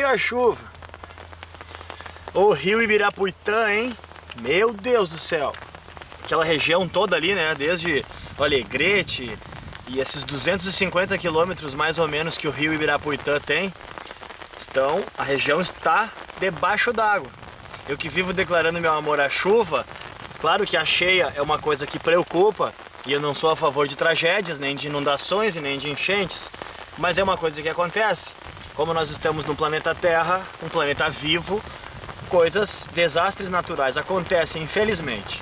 Olha a chuva. O rio Ibirapuitã, hein? Meu Deus do céu. Aquela região toda ali, né? Desde o Alegrete e esses 250 quilômetros mais ou menos que o rio Ibirapuitã tem, a região está debaixo d'água. Eu que vivo declarando meu amor à chuva, claro que a cheia é uma coisa que preocupa e eu não sou a favor de tragédias, nem de inundações e nem de enchentes, mas é uma coisa que acontece. Como nós estamos no planeta Terra, um planeta vivo, desastres naturais acontecem, infelizmente.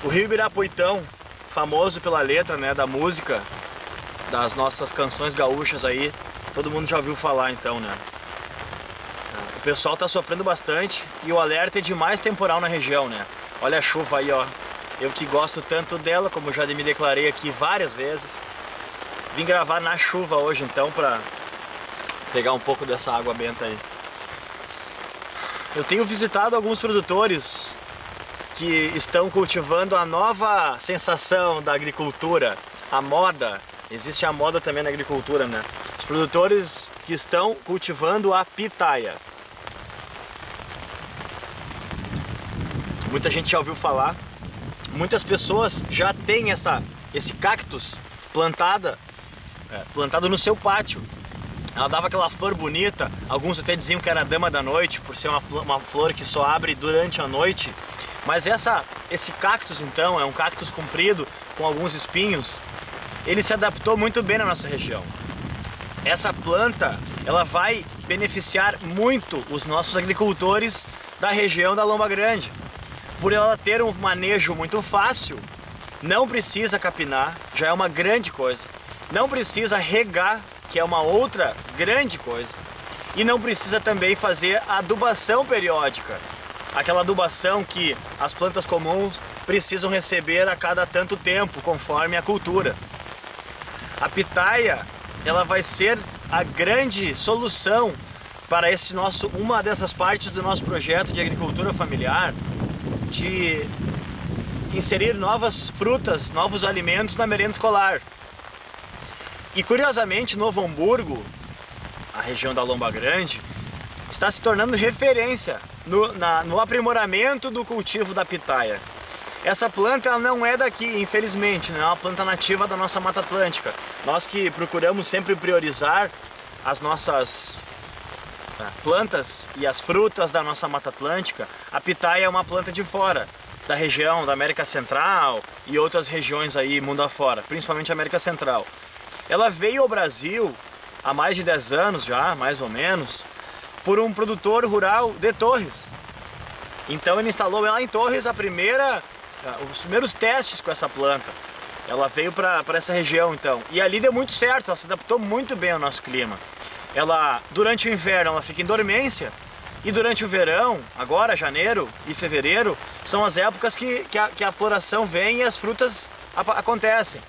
O rio Ibirapuitã, famoso pela letra, né, da música, das nossas canções gaúchas aí, todo mundo já ouviu falar então, né? O pessoal tá sofrendo bastante e o alerta é de mais temporal na região, né? Olha a chuva aí, ó. Eu que gosto tanto dela, como já me declarei aqui várias vezes. Vim gravar na chuva hoje então pra pegar um pouco dessa água benta aí. Eu tenho visitado alguns produtores que estão cultivando a nova sensação da agricultura, a moda. Existe a moda também na agricultura, né? Os produtores que estão cultivando a pitaia. Muita gente já ouviu falar, muitas pessoas já têm esse cactus plantado no seu pátio. Ela dava aquela flor bonita, alguns até diziam que era a dama da noite, por ser uma flor que só abre durante a noite. Mas esse cactus então, é um cactus comprido com alguns espinhos, ele se adaptou muito bem na nossa região. Essa planta, ela vai beneficiar muito os nossos agricultores da região da Lomba Grande. Por ela ter um manejo muito fácil, não precisa capinar, já é uma grande coisa. Não precisa regar, que é uma outra grande coisa. E não precisa também fazer adubação periódica. Aquela adubação que as plantas comuns precisam receber a cada tanto tempo, conforme a cultura. A pitaia, ela vai ser a grande solução para uma dessas partes do nosso projeto de agricultura familiar, de inserir novas frutas, novos alimentos na merenda escolar. E curiosamente, Novo Hamburgo, a região da Lomba Grande, está se tornando referência no aprimoramento do cultivo da pitaia. Essa planta ela não é daqui, infelizmente, não é uma planta nativa da nossa Mata Atlântica. Nós que procuramos sempre priorizar as nossas plantas e as frutas da nossa Mata Atlântica, a pitaia é uma planta de fora, da região da América Central e outras regiões aí mundo afora, principalmente a América Central. Ela veio ao Brasil há mais de 10 anos já, mais ou menos, por um produtor rural de Torres. Então ele instalou lá em Torres os primeiros testes com essa planta. Ela veio para essa região então, e ali deu muito certo, ela se adaptou muito bem ao nosso clima. Durante o inverno ela fica em dormência, e durante o verão, agora janeiro e fevereiro, são as épocas que a floração vem e as frutas acontecem.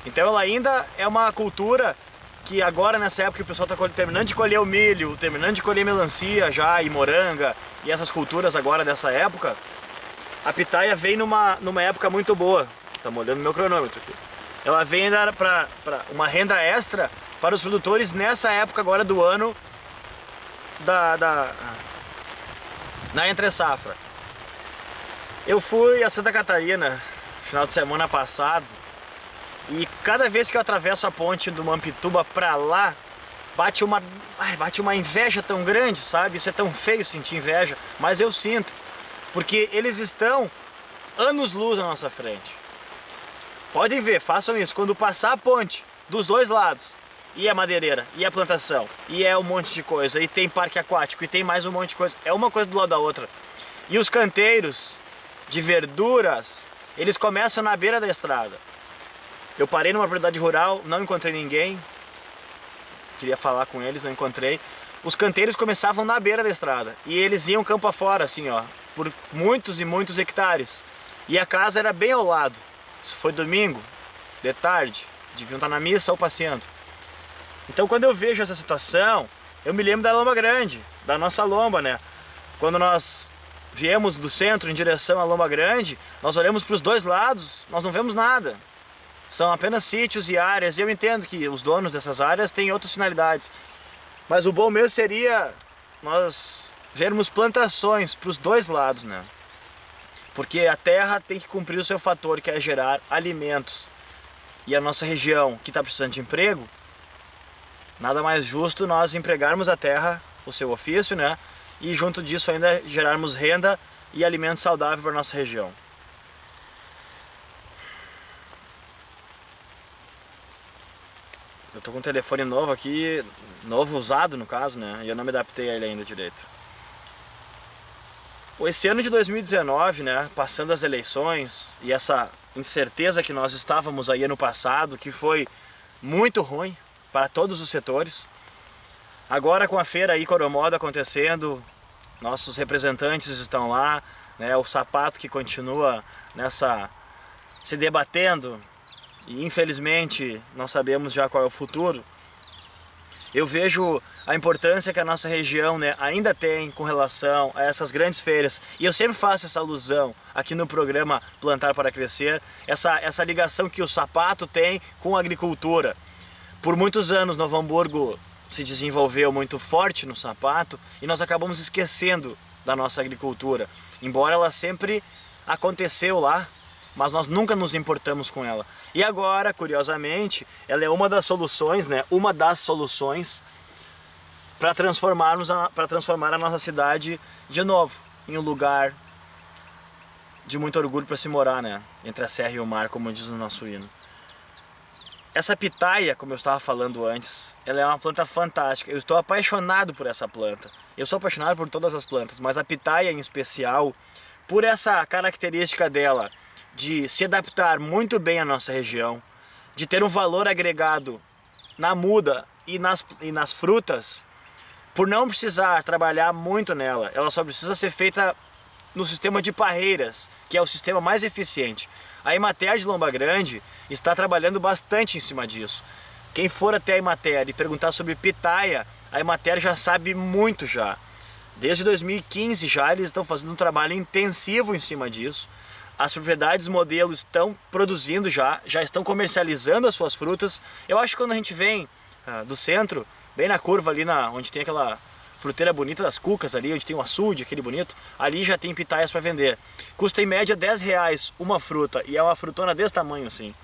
Então ela ainda é uma cultura que agora nessa época o pessoal está terminando de colher o milho, terminando de colher melancia já e moranga, e essas culturas agora dessa época, a pitaia vem numa época muito boa. Tá molhando meu cronômetro aqui. Ela vem dar para uma renda extra para os produtores nessa época agora do ano na entre safra. Eu fui a Santa Catarina final de semana passado e cada vez que eu atravesso a ponte do Mampituba para lá, bate uma inveja tão grande, sabe? Isso é tão feio sentir inveja, mas eu sinto, porque eles estão anos-luz à nossa frente. Podem ver, façam isso, quando passar a ponte dos dois lados, e a madeireira, e a plantação, e é um monte de coisa, e tem parque aquático, e tem mais um monte de coisa, é uma coisa do lado da outra. E os canteiros de verduras, eles começam na beira da estrada. Eu parei numa propriedade rural, não encontrei ninguém, queria falar com eles, não encontrei. Os canteiros começavam na beira da estrada, e eles iam campo afora, assim ó, por muitos e muitos hectares. E a casa era bem ao lado. Isso foi domingo, de tarde, deviam estar na missa ou passeando. Então quando eu vejo essa situação, eu me lembro da Lomba Grande, da nossa lomba, né? Quando nós viemos do centro em direção à Lomba Grande, nós olhamos para os dois lados, nós não vemos nada. São apenas sítios e áreas, e eu entendo que os donos dessas áreas têm outras finalidades. Mas o bom mesmo seria nós vermos plantações para os dois lados, né? Porque a terra tem que cumprir o seu fator, que é gerar alimentos. E a nossa região, que está precisando de emprego, nada mais justo nós empregarmos a terra, o seu ofício, né? E junto disso ainda gerarmos renda e alimento saudável para a nossa região. Eu tô com um telefone novo aqui, novo usado no caso, né? E eu não me adaptei a ele ainda direito. Esse ano de 2019, né? Passando as eleições e essa incerteza que nós estávamos aí ano passado, que foi muito ruim para todos os setores. Agora com a feira aí Coromoda acontecendo, nossos representantes estão lá, né? O sapato que continua nessa se debatendo. E infelizmente não sabemos já qual é o futuro. Eu vejo a importância que a nossa região, né, ainda tem com relação a essas grandes feiras. E eu sempre faço essa alusão aqui no programa Plantar para Crescer, essa ligação que o sapato tem com a agricultura. Por muitos anos Novo Hamburgo se desenvolveu muito forte no sapato e nós acabamos esquecendo da nossa agricultura. Embora ela sempre aconteceu lá, mas nós nunca nos importamos com ela. E agora, curiosamente, ela é uma das soluções, né? Uma das soluções para transformar a nossa cidade de novo em um lugar de muito orgulho para se morar, né? Entre a serra e o mar, como diz no nosso hino. Essa pitaia, como eu estava falando antes, ela é uma planta fantástica. Eu estou apaixonado por essa planta. Eu sou apaixonado por todas as plantas, mas a pitaia em especial, por essa característica dela de se adaptar muito bem à nossa região, de ter um valor agregado na muda e nas frutas, por não precisar trabalhar muito nela. Ela só precisa ser feita no sistema de parreiras, que é o sistema mais eficiente. A Emater de Lomba Grande está trabalhando bastante em cima disso. Quem for até a Emater e perguntar sobre pitaia, a Emater já sabe muito já. Desde 2015 já eles estão fazendo um trabalho intensivo em cima disso. As propriedades modelo estão produzindo já estão comercializando as suas frutas. Eu acho que quando a gente vem do centro, bem na curva ali onde tem aquela fruteira bonita das Cucas ali, onde tem o açude, aquele bonito, ali já tem pitaias para vender. Custa em média R$10 uma fruta e é uma frutona desse tamanho assim.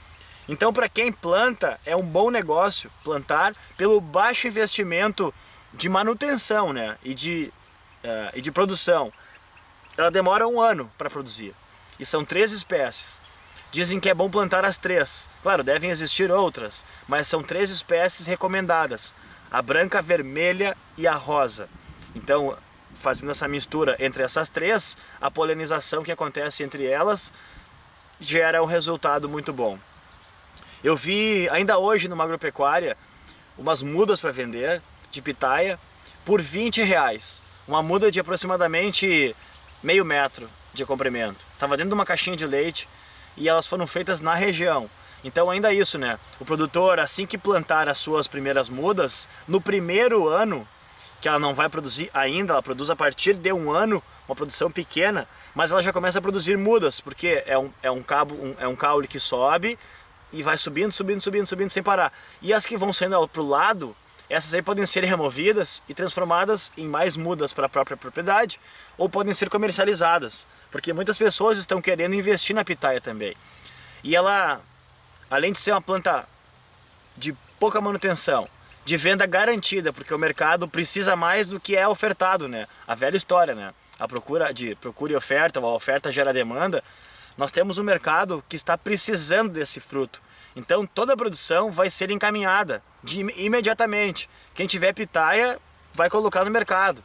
Então para quem planta é um bom negócio plantar pelo baixo investimento de manutenção, né? e de produção. Ela demora 1 ano para produzir. E são 3 espécies. Dizem que é bom plantar as 3. Claro, devem existir outras, mas são 3 espécies recomendadas. A branca, a vermelha e a rosa. Então, fazendo essa mistura entre essas 3, a polinização que acontece entre elas gera um resultado muito bom. Eu vi ainda hoje numa agropecuária umas mudas para vender de pitaia por R$20. Uma muda de aproximadamente meio metro de comprimento. Estava dentro de uma caixinha de leite e elas foram feitas na região. Então ainda isso, né? O produtor, assim que plantar as suas primeiras mudas, no primeiro ano, que ela não vai produzir ainda, ela produz a partir de 1 ano, uma produção pequena, mas ela já começa a produzir mudas, porque é um caule que sobe e vai subindo sem parar. E as que vão saindo para o lado, essas aí podem ser removidas e transformadas em mais mudas para a própria propriedade, ou podem ser comercializadas, porque muitas pessoas estão querendo investir na pitaia também. E ela, além de ser uma planta de pouca manutenção, de venda garantida, porque o mercado precisa mais do que é ofertado, né? A velha história, né? A procura e oferta, ou a oferta gera demanda. Nós temos um mercado que está precisando desse fruto. Então toda a produção vai ser encaminhada imediatamente. Quem tiver pitaia vai colocar no mercado.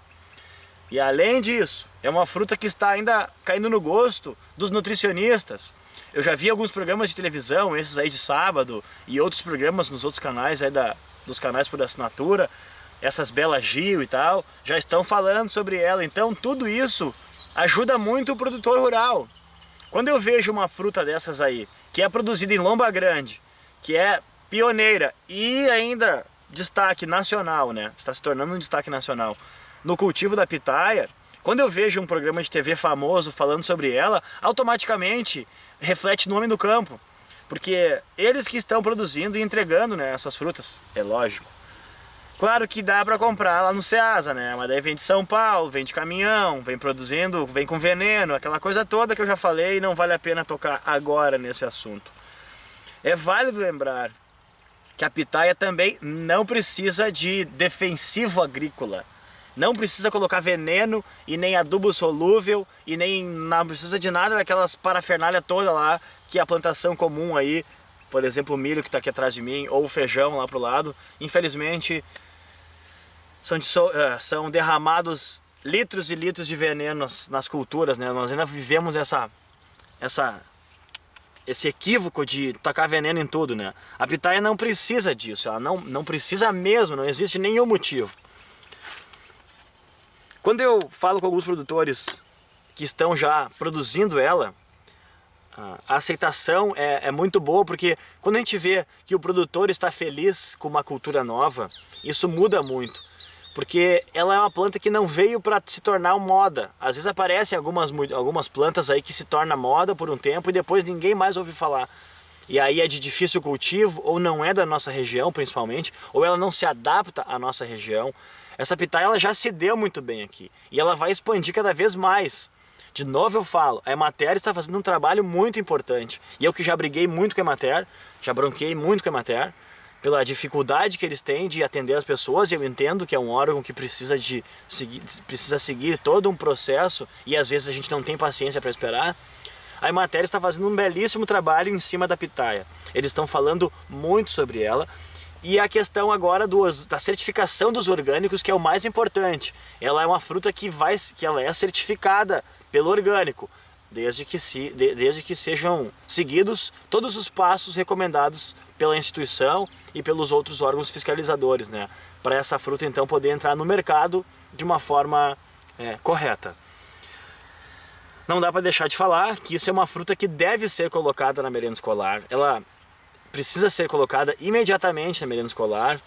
E além disso, é uma fruta que está ainda caindo no gosto dos nutricionistas. Eu já vi alguns programas de televisão, esses aí de sábado, e outros programas nos outros canais aí dos canais por assinatura, essas Bela Gil e tal, já estão falando sobre ela. Então tudo isso ajuda muito o produtor rural. Quando eu vejo uma fruta dessas aí, que é produzida em Lomba Grande, que é pioneira e ainda destaque nacional, né? Está se tornando um destaque nacional no cultivo da pitaia, quando eu vejo um programa de TV famoso falando sobre ela, automaticamente reflete no homem do campo, porque eles que estão produzindo e entregando, né, essas frutas, é lógico. Claro que dá para comprar lá no Ceasa, né? Mas daí vem de São Paulo, vem de caminhão, vem produzindo, vem com veneno, aquela coisa toda que eu já falei, e não vale a pena tocar agora nesse assunto. É válido lembrar que a pitaia também não precisa de defensivo agrícola. Não precisa colocar veneno e nem adubo solúvel e nem não precisa de nada daquelas parafernália toda lá que a plantação comum aí, por exemplo o milho que está aqui atrás de mim ou o feijão lá pro lado, infelizmente são derramados litros e litros de veneno nas culturas, né? Nós ainda vivemos esse equívoco de tacar veneno em tudo, né? A pitaia não precisa disso, ela não precisa mesmo, não existe nenhum motivo. Quando eu falo com alguns produtores que estão já produzindo ela, a aceitação é muito boa, porque quando a gente vê que o produtor está feliz com uma cultura nova, isso muda muito. Porque ela é uma planta que não veio para se tornar uma moda. Às vezes aparecem algumas plantas aí que se tornam moda por um tempo e depois ninguém mais ouve falar. E aí é de difícil cultivo, ou não é da nossa região principalmente, ou ela não se adapta à nossa região. Essa pitaia ela já se deu muito bem aqui e ela vai expandir cada vez mais. De novo eu falo, a Emater está fazendo um trabalho muito importante. E eu que já briguei muito com a Emater, já bronquei muito com a Emater, pela dificuldade que eles têm de atender as pessoas, e eu entendo que é um órgão que precisa seguir todo um processo e às vezes a gente não tem paciência para esperar. A Emater está fazendo um belíssimo trabalho em cima da pitaia. Eles estão falando muito sobre ela. E a questão agora da certificação dos orgânicos, que é o mais importante. Ela é uma fruta que ela é certificada pelo orgânico, desde que sejam seguidos todos os passos recomendados pela instituição e pelos outros órgãos fiscalizadores, né? Para essa fruta então poder entrar no mercado de uma forma correta. Não dá para deixar de falar que isso é uma fruta que deve ser colocada na merenda escolar. Ela precisa ser colocada imediatamente na merenda escolar,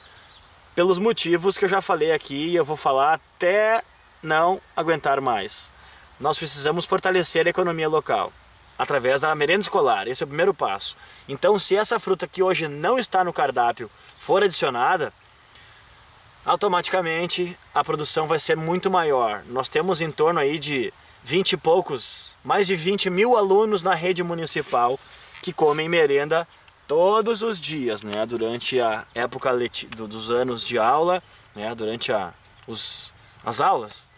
pelos motivos que eu já falei aqui e eu vou falar até não aguentar mais. Nós precisamos fortalecer a economia local através da merenda escolar, esse é o primeiro passo. Então, se essa fruta que hoje não está no cardápio for adicionada, automaticamente a produção vai ser muito maior. Nós temos em torno aí de 20 e poucos, mais de 20 mil alunos na rede municipal que comem merenda todos os dias, né? Durante a época dos anos de aula, né? Durante as aulas,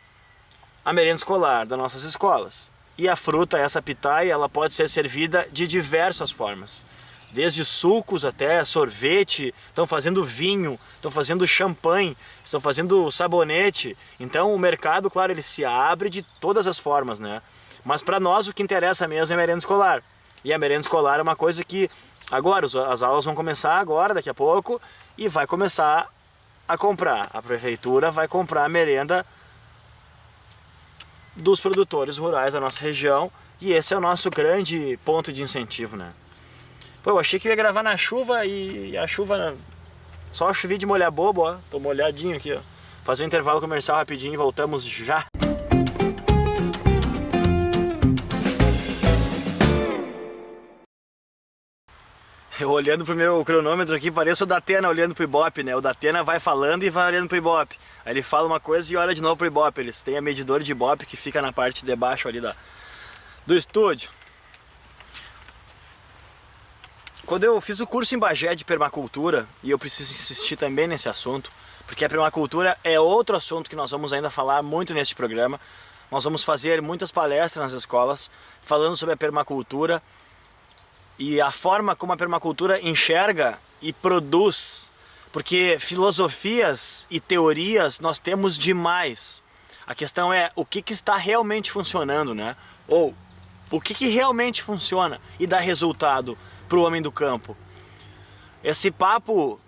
a merenda escolar das nossas escolas. E a fruta, essa pitaia, ela pode ser servida de diversas formas. Desde sucos até sorvete, estão fazendo vinho, estão fazendo champanhe, estão fazendo sabonete. Então o mercado, claro, ele se abre de todas as formas, né? Mas para nós o que interessa mesmo é a merenda escolar. E a merenda escolar é uma coisa que agora, as aulas vão começar agora, daqui a pouco, e vai começar a comprar. A prefeitura vai comprar a merenda dos produtores rurais da nossa região, e esse é o nosso grande ponto de incentivo, né? Pô, eu achei que ia gravar na chuva e a chuva só chovi de molhar bobo, ó. Tô molhadinho aqui, ó. Fazer um intervalo comercial rapidinho e voltamos já. Eu olhando pro meu cronômetro aqui, pareço o Datena olhando pro Ibope, né? O Datena vai falando e vai olhando pro Ibope. Aí ele fala uma coisa e olha de novo pro Ibope. Eles têm a medidor de Ibope que fica na parte de baixo ali do estúdio. Quando eu fiz o curso em Bagé de permacultura, e eu preciso insistir também nesse assunto, porque a permacultura é outro assunto que nós vamos ainda falar muito neste programa. Nós vamos fazer muitas palestras nas escolas falando sobre a permacultura e a forma como a permacultura enxerga e produz, porque filosofias e teorias nós temos demais. A questão é o que está realmente funcionando, né? Ou o que realmente funciona e dá resultado para o homem do campo. Esse papo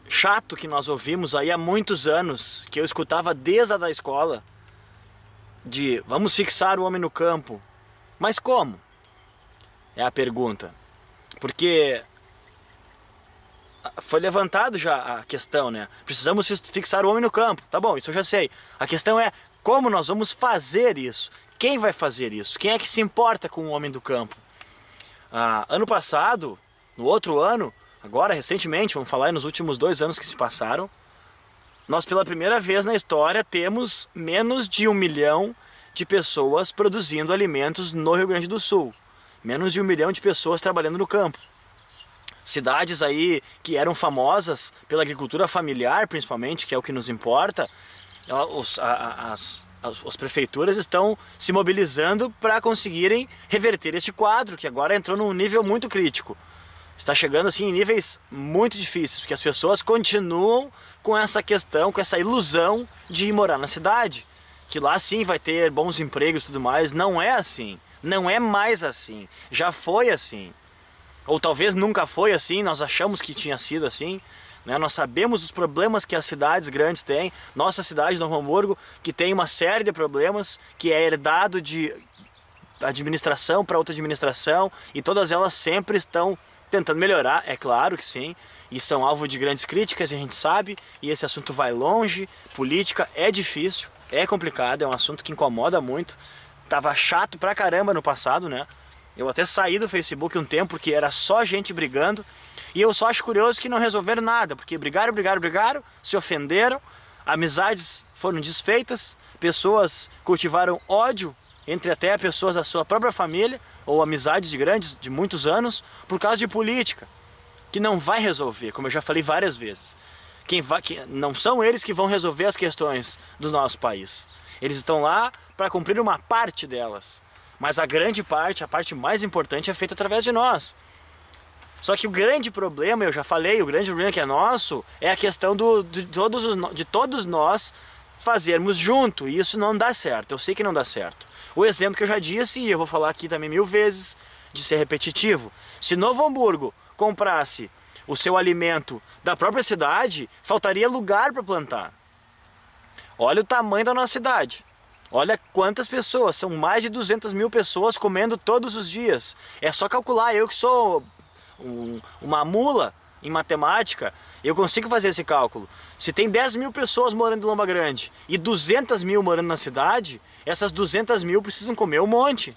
chato que nós ouvimos aí há muitos anos, que eu escutava desde a da escola, de vamos fixar o homem no campo. Mas como? É a pergunta. Porque foi levantado já a questão, né? Precisamos fixar o homem no campo. Tá bom, isso eu já sei. A questão é como nós vamos fazer isso? Quem vai fazer isso? Quem é que se importa com o homem do campo? Ano passado, no outro ano, agora recentemente, vamos falar nos últimos 2 anos que se passaram, nós pela primeira vez na história temos menos de 1 milhão de pessoas produzindo alimentos no Rio Grande do Sul. Menos de 1 milhão de pessoas trabalhando no campo. Cidades aí que eram famosas pela agricultura familiar, principalmente, que é o que nos importa, as prefeituras estão se mobilizando para conseguirem reverter este quadro, que agora entrou num nível muito crítico. Está chegando assim em níveis muito difíceis, porque as pessoas continuam com essa questão, com essa ilusão de ir morar na cidade, que lá sim vai ter bons empregos e tudo mais. Não é assim, não é mais assim, já foi assim. Ou talvez nunca foi assim, nós achamos que tinha sido assim, né? Nós sabemos os problemas que as cidades grandes têm. Nossa cidade de Novo Hamburgo, que tem uma série de problemas, que é herdado de administração para outra administração, e todas elas sempre estão tentando melhorar, é claro que sim, e são alvo de grandes críticas, a gente sabe, e esse assunto vai longe. Política é difícil, é complicado, é um assunto que incomoda muito. Tava chato pra caramba no passado, né? Eu até saí do Facebook um tempo porque era só gente brigando, e eu só acho curioso que não resolveram nada, porque brigaram, se ofenderam, amizades foram desfeitas, pessoas cultivaram ódio entre até pessoas da sua própria família, ou amizades de muitos anos, por causa de política, que não vai resolver, como eu já falei várias vezes. Não são eles que vão resolver as questões do nosso país. Eles estão lá para cumprir uma parte delas, mas a grande parte, a parte mais importante é feita através de nós. Só que o grande problema, eu já falei, o grande problema que é nosso, é a questão de todos nós fazermos junto, e isso não dá certo, eu sei que não dá certo. O exemplo que eu já disse, e eu vou falar aqui também 1000 vezes, de ser repetitivo, se Novo Hamburgo comprasse o seu alimento da própria cidade, faltaria lugar para plantar. Olha o tamanho da nossa cidade. Olha quantas pessoas, são mais de 200 mil pessoas comendo todos os dias. É só calcular, eu que sou uma mula em matemática, eu consigo fazer esse cálculo. Se tem 10 mil pessoas morando em Lomba Grande e 200 mil morando na cidade, essas 200 mil precisam comer um monte.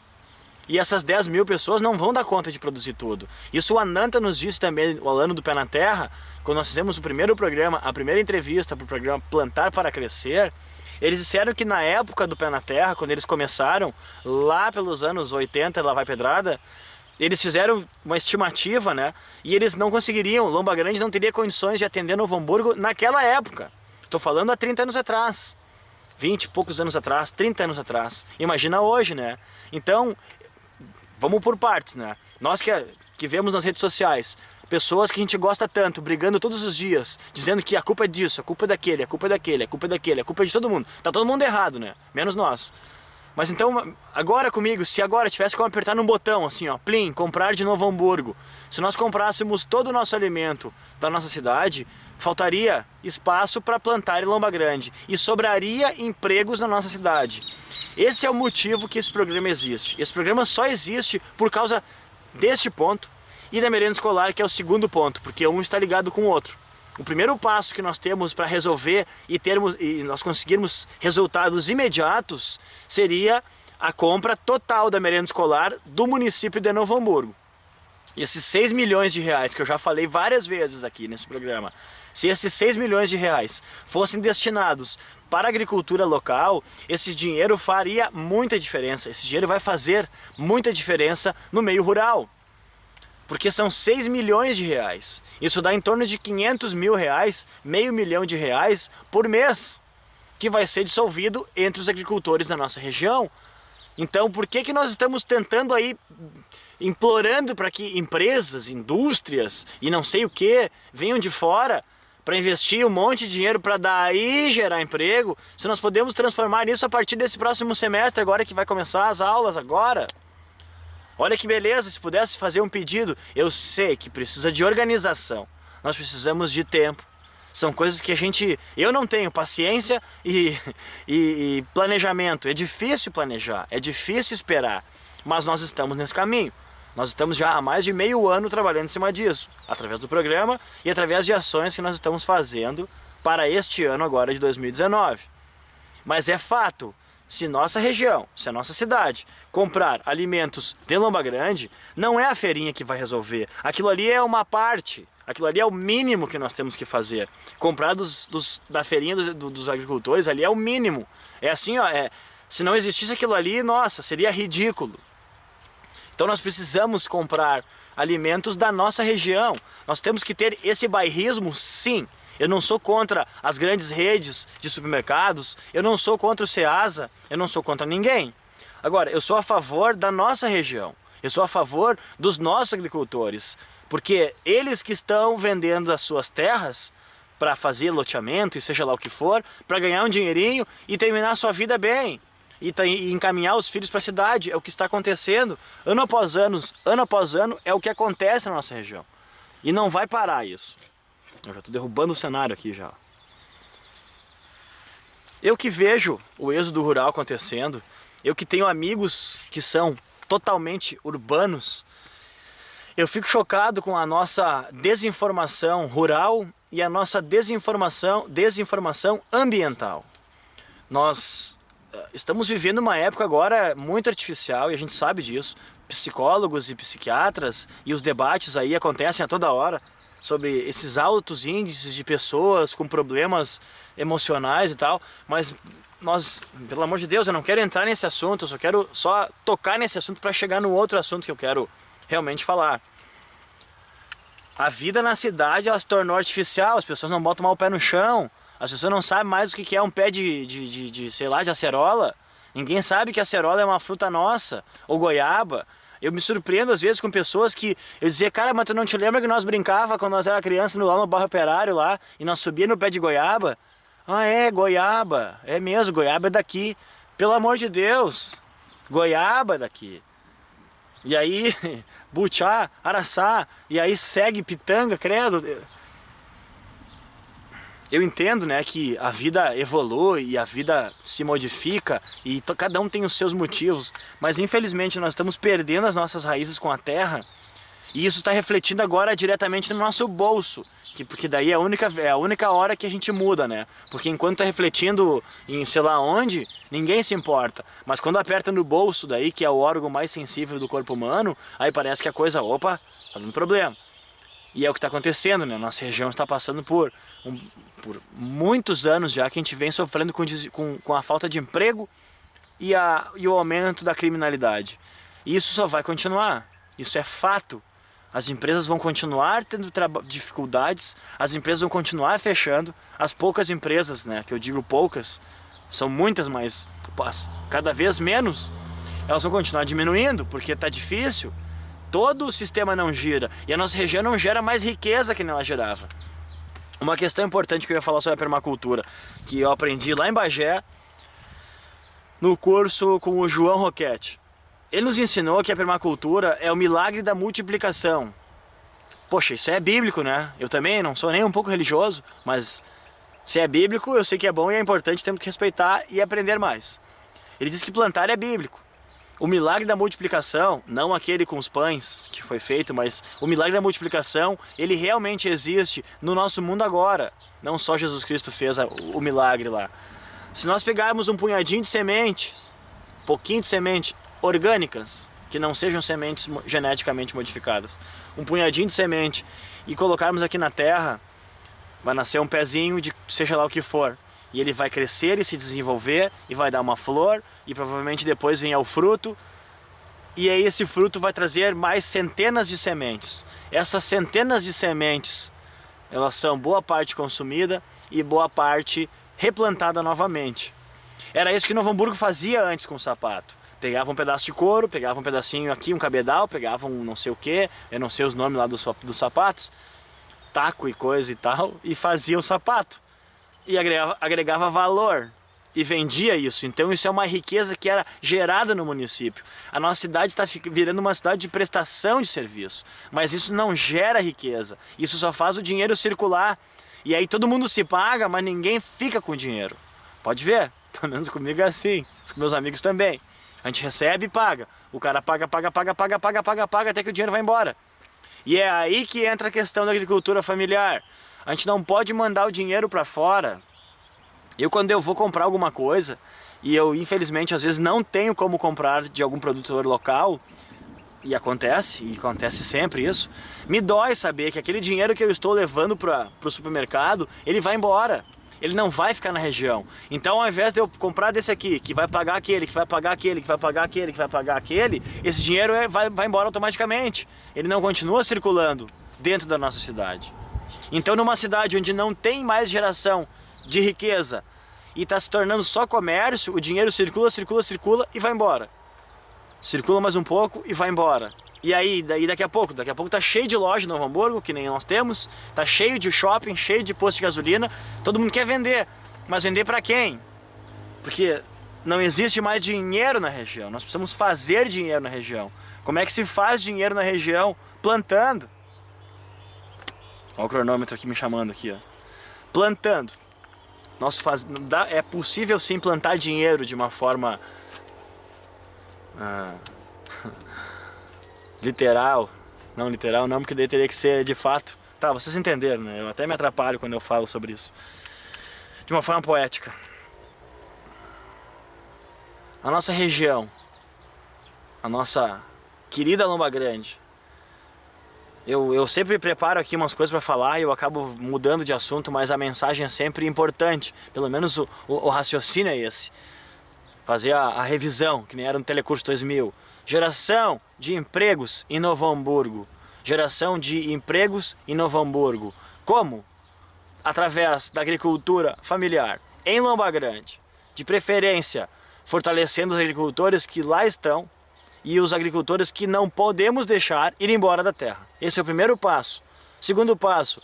E essas 10 mil pessoas não vão dar conta de produzir tudo. Isso o Ananta nos disse também, o Alano do Pé na Terra, quando nós fizemos o primeiro programa, a primeira entrevista para o programa Plantar para Crescer. Eles disseram que na época do Pé na Terra, quando eles começaram, lá pelos anos 80, lá vai pedrada, eles fizeram uma estimativa, né? E eles não conseguiriam, Lomba Grande não teria condições de atender Novo Hamburgo naquela época. Estou falando há 30 anos atrás, 20 e poucos anos atrás, 30 anos atrás. Imagina hoje, né? Então, vamos por partes, né? Nós que vemos nas redes sociais pessoas que a gente gosta tanto, brigando todos os dias, dizendo que a culpa é disso, a culpa é daquele, a culpa é daquele, a culpa é daquele, a culpa é de todo mundo. Tá todo mundo errado, né? Menos nós. Mas então, agora comigo, se agora tivesse como apertar num botão, assim ó, plim, comprar de Novo Hamburgo, se nós comprássemos todo o nosso alimento da nossa cidade, faltaria espaço para plantar em Lomba Grande e sobraria empregos na nossa cidade. Esse é o motivo que esse programa existe. Esse programa só existe por causa deste ponto e da merenda escolar, que é o segundo ponto, porque um está ligado com o outro. O primeiro passo que nós temos para resolver e nós conseguirmos resultados imediatos seria a compra total da merenda escolar do município de Novo Hamburgo. E esses 6 milhões de reais, que eu já falei várias vezes aqui nesse programa, se esses 6 milhões de reais fossem destinados para a agricultura local, esse dinheiro faria muita diferença. Esse dinheiro vai fazer muita diferença no meio rural. Porque são 6 milhões de reais. Isso dá em torno de 500 mil reais, meio milhão de reais por mês, que vai ser dissolvido entre os agricultores da nossa região. Então, por que nós estamos tentando aí, implorando para que empresas, indústrias e não sei o que, venham de fora para investir um monte de dinheiro para daí gerar emprego, se nós podemos transformar isso a partir desse próximo semestre, agora que vai começar as aulas agora? Olha que beleza, se pudesse fazer um pedido. Eu sei que precisa de organização, nós precisamos de tempo. São coisas que eu não tenho paciência e planejamento. É difícil planejar, é difícil esperar, mas nós estamos nesse caminho. Nós estamos já há mais de meio ano trabalhando em cima disso, através do programa e através de ações que nós estamos fazendo para este ano agora de 2019. Mas é fato, se nossa região, se a nossa cidade comprar alimentos de Lomba Grande, não é a feirinha que vai resolver. Aquilo ali é uma parte. Aquilo ali é o mínimo que nós temos que fazer. Comprar da feirinha dos agricultores ali é o mínimo. É assim, ó, se não existisse aquilo ali, nossa, seria ridículo. Então nós precisamos comprar alimentos da nossa região. Nós temos que ter esse bairrismo, sim. Eu não sou contra as grandes redes de supermercados, eu não sou contra o Ceasa, eu não sou contra ninguém. Agora, eu sou a favor da nossa região, eu sou a favor dos nossos agricultores, porque eles que estão vendendo as suas terras para fazer loteamento e seja lá o que for, para ganhar um dinheirinho e terminar a sua vida bem. E encaminhar os filhos para a cidade. É o que está acontecendo ano após ano é o que acontece na nossa região. E não vai parar isso. Eu já estou derrubando o cenário aqui já. Eu que vejo o êxodo rural acontecendo, eu que tenho amigos que são totalmente urbanos, eu fico chocado com a nossa desinformação rural e a nossa desinformação ambiental. Nós estamos vivendo uma época agora muito artificial e a gente sabe disso. Psicólogos e psiquiatras e os debates aí acontecem a toda hora sobre esses altos índices de pessoas com problemas emocionais e tal, mas nós, pelo amor de Deus, eu não quero entrar nesse assunto, eu só quero tocar nesse assunto para chegar no outro assunto que eu quero realmente falar. A vida na cidade ela se tornou artificial, as pessoas não botam mais o pé no chão, as pessoas não sabem mais o que é um pé sei lá, de acerola. Ninguém sabe que a acerola é uma fruta nossa, ou goiaba. Eu me surpreendo às vezes com pessoas que eu dizia, cara, mas tu não te lembra que nós brincava quando nós era criança lá no bairro Operário lá, e nós subia no pé de goiaba? Ah, é, goiaba, é mesmo, goiaba é daqui. Pelo amor de Deus, goiaba é daqui. E aí, butiá, araçá, e aí segue pitanga, credo. Eu entendo, né, que a vida evolui e a vida se modifica e cada um tem os seus motivos, mas infelizmente nós estamos perdendo as nossas raízes com a terra e isso está refletindo agora diretamente no nosso bolso, porque daí é a única hora que a gente muda, né? Porque enquanto está refletindo em sei lá onde, ninguém se importa, mas quando aperta no bolso daí, que é o órgão mais sensível do corpo humano, aí parece que a coisa, opa, tá dando problema. E é o que está acontecendo, né? Nossa região está passando por muitos anos já que a gente vem sofrendo com a falta de emprego e o aumento da criminalidade. E isso só vai continuar, isso é fato. As empresas vão continuar tendo dificuldades, as empresas vão continuar fechando. As poucas empresas, né, que eu digo poucas, são muitas, mas cada vez menos, elas vão continuar diminuindo, porque está difícil. Todo o sistema não gira e a nossa região não gera mais riqueza que ela gerava. Uma questão importante que eu ia falar sobre a permacultura, que eu aprendi lá em Bagé, no curso com o João Roquette. Ele nos ensinou que a permacultura é o milagre da multiplicação. Poxa, isso é bíblico, né? Eu também não sou nem um pouco religioso, mas se é bíblico, eu sei que é bom e é importante, temos que respeitar e aprender mais. Ele diz que plantar é bíblico. O milagre da multiplicação, não aquele com os pães que foi feito, mas o milagre da multiplicação, ele realmente existe no nosso mundo agora. Não só Jesus Cristo fez o milagre lá. Se nós pegarmos um punhadinho de sementes, pouquinho de semente orgânicas, que não sejam sementes geneticamente modificadas, um punhadinho de semente e colocarmos aqui na terra, vai nascer um pezinho de seja lá o que for. E ele vai crescer e se desenvolver e vai dar uma flor e provavelmente depois venha o fruto. E aí esse fruto vai trazer mais centenas de sementes. Essas centenas de sementes, elas são boa parte consumida e boa parte replantada novamente. Era isso que Novo Hamburgo fazia antes com o sapato. Pegava um pedaço de couro, pegava um pedacinho aqui, um cabedal, pegava um não sei o que, eu não sei os nomes lá dos sapatos, taco e coisa e tal, e fazia o sapato. E agregava valor e vendia isso. Então isso é uma riqueza que era gerada no município. A nossa cidade está virando uma cidade de prestação de serviço, mas isso não gera riqueza, isso só faz o dinheiro circular. E aí todo mundo se paga, mas ninguém fica com o dinheiro. Pode ver, pelo menos comigo é assim, com meus amigos também. A gente recebe e paga, o cara paga até que o dinheiro vai embora. E é aí que entra a questão da agricultura familiar. A gente não pode mandar o dinheiro para fora. Quando eu vou comprar alguma coisa, e eu infelizmente às vezes não tenho como comprar de algum produtor local, e acontece sempre isso, me dói saber que aquele dinheiro que eu estou levando para o supermercado, ele vai embora. Ele não vai ficar na região. Então, ao invés de eu comprar desse aqui, que vai pagar aquele, que vai pagar aquele, que vai pagar aquele, que vai pagar aquele, esse dinheiro vai embora automaticamente. Ele não continua circulando dentro da nossa cidade. Então, numa cidade onde não tem mais geração de riqueza e está se tornando só comércio, o dinheiro circula, circula, circula e vai embora. Circula mais um pouco e vai embora. E aí, daqui a pouco tá cheio de loja em Novo Hamburgo, que nem nós temos, tá cheio de shopping, cheio de posto de gasolina, todo mundo quer vender, mas vender para quem? Porque não existe mais dinheiro na região, nós precisamos fazer dinheiro na região. Como é que se faz dinheiro na região? Plantando. Olha o cronômetro aqui me chamando aqui, ó. Plantando. É possível sim plantar dinheiro de uma forma... literal, não, porque daí teria que ser de fato. Tá, vocês entenderam, né? Eu até me atrapalho quando eu falo sobre isso. De uma forma poética. A nossa região, a nossa querida Lomba Grande, eu sempre preparo aqui umas coisas para falar e eu acabo mudando de assunto, mas a mensagem é sempre importante. Pelo menos o raciocínio é esse. Fazer a revisão, que nem era no Telecurso 2000. Geração de empregos em Novo Hamburgo. Geração de empregos em Novo Hamburgo. Como? Através da agricultura familiar em Lomba Grande. De preferência, fortalecendo os agricultores que lá estão e os agricultores que não podemos deixar ir embora da terra. Esse é o primeiro passo. Segundo passo,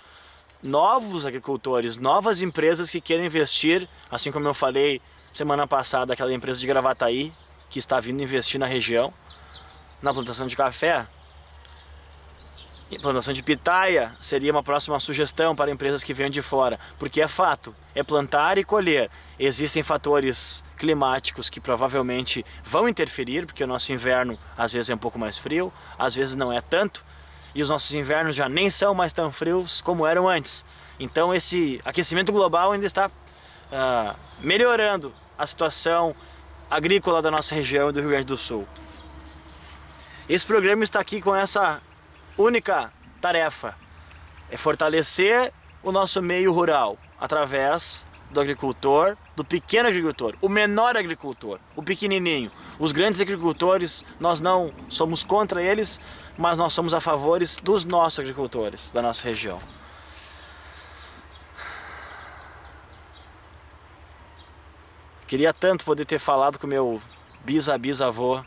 novos agricultores, novas empresas que querem investir, assim como eu falei semana passada, aquela empresa de Gravataí, que está vindo investir na região, na plantação de café. Plantação de pitaia seria uma próxima sugestão para empresas que venham de fora, porque é fato, é plantar e colher. Existem fatores climáticos que provavelmente vão interferir, porque o nosso inverno às vezes é um pouco mais frio, às vezes não é tanto, e os nossos invernos já nem são mais tão frios como eram antes. Então esse aquecimento global ainda está melhorando a situação agrícola da nossa região do Rio Grande do Sul. Esse programa está aqui com essa única tarefa, é fortalecer o nosso meio rural através do agricultor, do pequeno agricultor, o menor agricultor, o pequenininho. Os grandes agricultores, nós não somos contra eles, mas nós somos a favor dos nossos agricultores, da nossa região. Queria tanto poder ter falado com meu bisavô,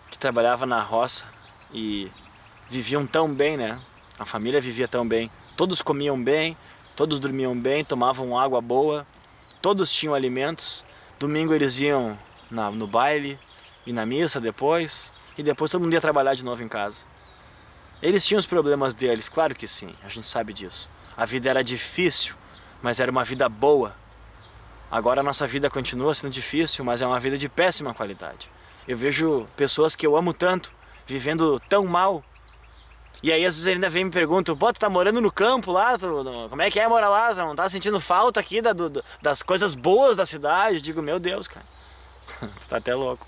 que trabalhava na roça e viviam tão bem, né? A família vivia tão bem. Todos comiam bem, todos dormiam bem, tomavam água boa, todos tinham alimentos. Domingo eles iam no baile e na missa depois, e depois todo mundo ia trabalhar de novo em casa. Eles tinham os problemas deles, claro que sim, a gente sabe disso. A vida era difícil, mas era uma vida boa. Agora a nossa vida continua sendo difícil, mas é uma vida de péssima qualidade. Eu vejo pessoas que eu amo tanto, vivendo tão mal. E aí às vezes ainda vem e me perguntam, pô, tu tá morando no campo lá, como é que é morar lá? Você não tá sentindo falta aqui das coisas boas da cidade? Eu digo, meu Deus, cara, tu tá até louco.